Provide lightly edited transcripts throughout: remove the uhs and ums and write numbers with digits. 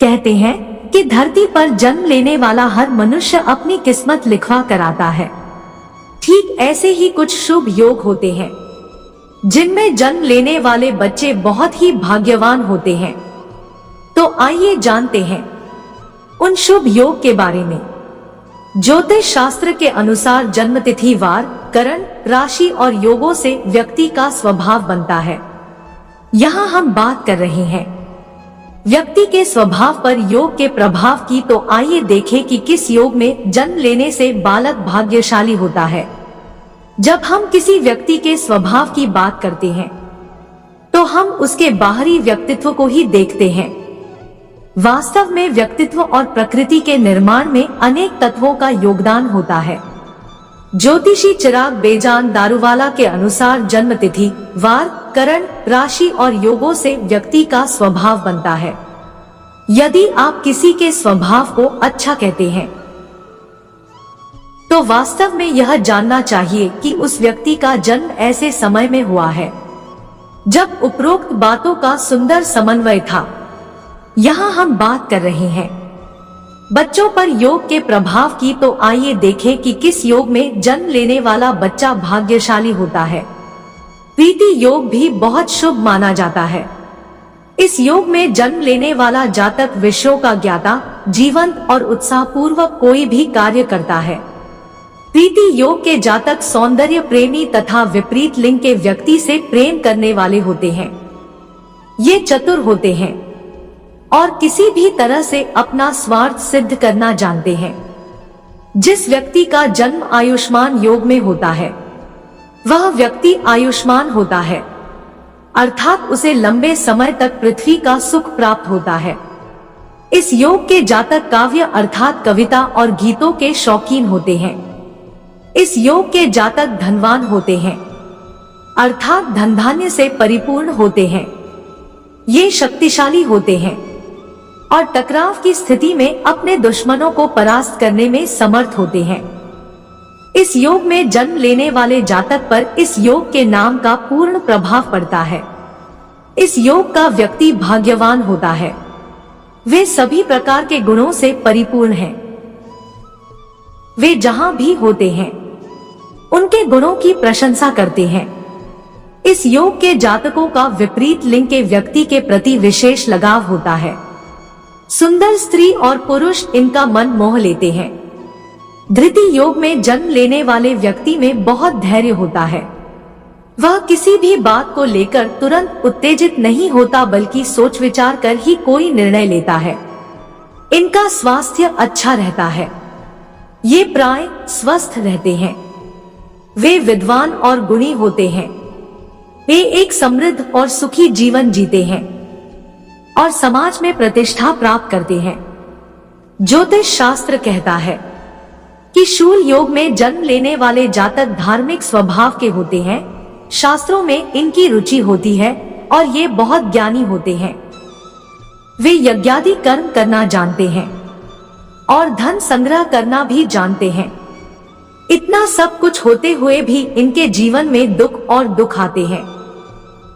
कहते हैं कि धरती पर जन्म लेने वाला हर मनुष्य अपनी किस्मत लिखवा कर आता है। ठीक ऐसे ही कुछ शुभ योग होते हैं जिनमें जन्म लेने वाले बच्चे बहुत ही भाग्यवान होते हैं। तो आइए जानते हैं उन शुभ योग के बारे में। ज्योतिष शास्त्र के अनुसार जन्मतिथि, वार, करण, राशि और योगों से व्यक्ति का स्वभाव बनता है। यहाँ हम बात कर रहे हैं व्यक्ति के स्वभाव पर योग के प्रभाव की। तो आइए देखें कि किस योग में जन्म लेने से बालक भाग्यशाली होता है। जब हम किसी व्यक्ति के स्वभाव की बात करते हैं तो हम उसके बाहरी व्यक्तित्व को ही देखते हैं। वास्तव में व्यक्तित्व और प्रकृति के निर्माण में अनेक तत्वों का योगदान होता है। ज्योतिषी चिराग बेजान दारूवाला के अनुसार जन्मतिथि, वार, करण, राशि और योगों से व्यक्ति का स्वभाव बनता है। यदि आप किसी के स्वभाव को अच्छा कहते हैं तो वास्तव में यह जानना चाहिए कि उस व्यक्ति का जन्म ऐसे समय में हुआ है जब उपरोक्त बातों का सुंदर समन्वय था। यहाँ हम बात कर रहे हैं बच्चों पर योग के प्रभाव की। तो आइए देखें कि किस योग में जन्म लेने वाला बच्चा भाग्यशाली होता है। प्रीति योग भी बहुत शुभ माना जाता है। इस योग में जन्म लेने वाला जातक विषयों का ज्ञाता, जीवंत और उत्साहपूर्वक कोई भी कार्य करता है। प्रीति योग के जातक सौंदर्य प्रेमी तथा विपरीत लिंग के व्यक्ति से प्रेम करने वाले होते हैं। ये चतुर होते हैं और किसी भी तरह से अपना स्वार्थ सिद्ध करना जानते हैं। जिस व्यक्ति का जन्म आयुष्मान योग में होता है वह व्यक्ति आयुष्मान होता है, अर्थात उसे लंबे समय तक पृथ्वी का सुख प्राप्त होता है। इस योग के जातक काव्य अर्थात कविता और गीतों के शौकीन होते हैं। इस योग के जातक धनवान होते हैं, अर्थात धन धान्य से परिपूर्ण होते हैं। ये शक्तिशाली होते हैं और टकराव की स्थिति में अपने दुश्मनों को परास्त करने में समर्थ होते हैं। इस योग में जन्म लेने वाले जातक पर इस योग के नाम का पूर्ण प्रभाव पड़ता है। इस योग का व्यक्ति भाग्यवान होता है। वे सभी प्रकार के गुणों से परिपूर्ण हैं। वे जहां भी होते हैं उनके गुणों की प्रशंसा करते हैं। इस योग के जातकों का विपरीत लिंग के व्यक्ति के प्रति विशेष लगाव होता है। सुंदर स्त्री और पुरुष इनका मन मोह लेते हैं। धृति योग में जन्म लेने वाले व्यक्ति में बहुत धैर्य होता है। वह किसी भी बात को लेकर तुरंत उत्तेजित नहीं होता बल्कि सोच विचार कर ही कोई निर्णय लेता है। इनका स्वास्थ्य अच्छा रहता है। ये प्राय स्वस्थ रहते हैं। वे विद्वान और गुणी होते हैं। वे एक समृद्ध और सुखी जीवन जीते हैं और समाज में प्रतिष्ठा प्राप्त करते हैं। ज्योतिष शास्त्र कहता है कि शूल योग में जन्म लेने वाले जातक धार्मिक स्वभाव के होते हैं। शास्त्रों में इनकी रुचि होती है और ये बहुत ज्ञानी होते हैं। वे यज्ञादि कर्म करना जानते हैं और धन संग्रह करना भी जानते हैं। इतना सब कुछ होते हुए भी इनके जीवन में दुख और दुख आते हैं।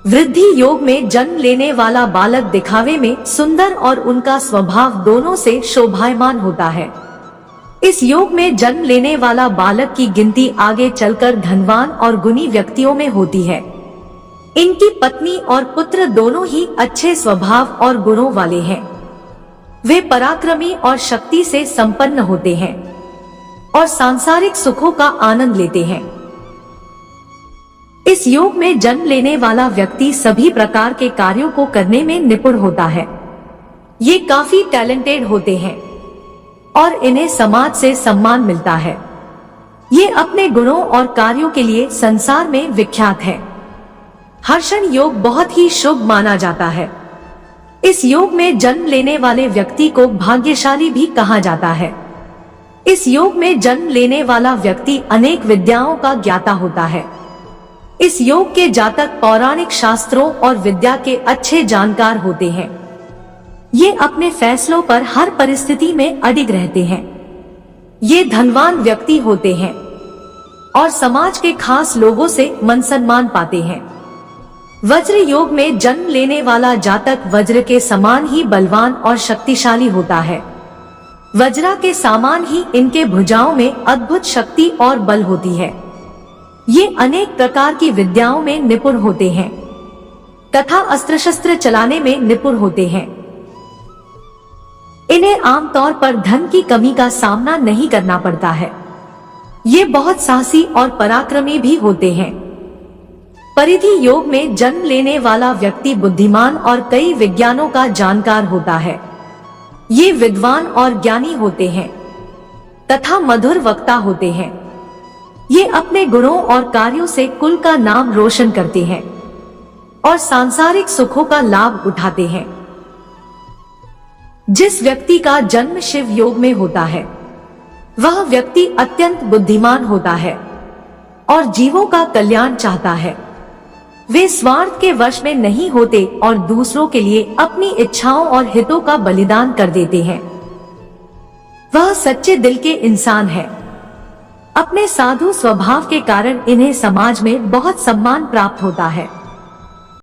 वृद्धि योग में जन्म लेने वाला बालक दिखावे में सुंदर और उनका स्वभाव दोनों से शोभायमान होता है। इस योग में जन्म लेने वाला बालक की गिनती आगे चलकर धनवान और गुणी व्यक्तियों में होती है। इनकी पत्नी और पुत्र दोनों ही अच्छे स्वभाव और गुणों वाले हैं। वे पराक्रमी और शक्ति से संपन्न होते हैं और सांसारिक सुखों का आनंद लेते हैं। इस योग में जन्म लेने वाला व्यक्ति सभी प्रकार के कार्यों को करने में निपुण होता है। ये काफी टैलेंटेड होते हैं और इन्हें समाज से सम्मान मिलता है। ये अपने गुणों और कार्यों के लिए संसार में विख्यात है। हर्षण योग बहुत ही शुभ माना जाता है। इस योग में जन्म लेने वाले व्यक्ति को भाग्यशाली भी कहा जाता है। इस योग में जन्म लेने वाला व्यक्ति अनेक विद्याओं का ज्ञाता होता है। इस योग के जातक पौराणिक शास्त्रों और विद्या के अच्छे जानकार होते हैं। ये अपने फैसलों पर हर परिस्थिति में अडिग रहते हैं। ये धनवान व्यक्ति होते हैं और समाज के खास लोगों से मान सम्मान पाते हैं। वज्र योग में जन्म लेने वाला जातक वज्र के समान ही बलवान और शक्तिशाली होता है। वज्रा के समान ही इनके भुजाओं में अद्भुत शक्ति और बल होती है। ये अनेक प्रकार की विद्याओं में निपुण होते हैं तथा अस्त्र शस्त्र चलाने में निपुण होते हैं। इन्हें आमतौर पर धन की कमी का सामना नहीं करना पड़ता है। ये बहुत साहसी और पराक्रमी भी होते हैं। परिधि योग में जन्म लेने वाला व्यक्ति बुद्धिमान और कई विज्ञानों का जानकार होता है। ये विद्वान और ज्ञानी होते हैं तथा मधुर वक्ता होते हैं। ये अपने गुणों और कार्यों से कुल का नाम रोशन करते हैं और सांसारिक सुखों का लाभ उठाते हैं। जिस व्यक्ति का जन्म शिव योग में होता है वह व्यक्ति अत्यंत बुद्धिमान होता है और जीवों का कल्याण चाहता है। वे स्वार्थ के वश में नहीं होते और दूसरों के लिए अपनी इच्छाओं और हितों का बलिदान कर देते हैं। वह सच्चे दिल के इंसान है। अपने साधु स्वभाव के कारण इन्हें समाज में बहुत सम्मान प्राप्त होता है।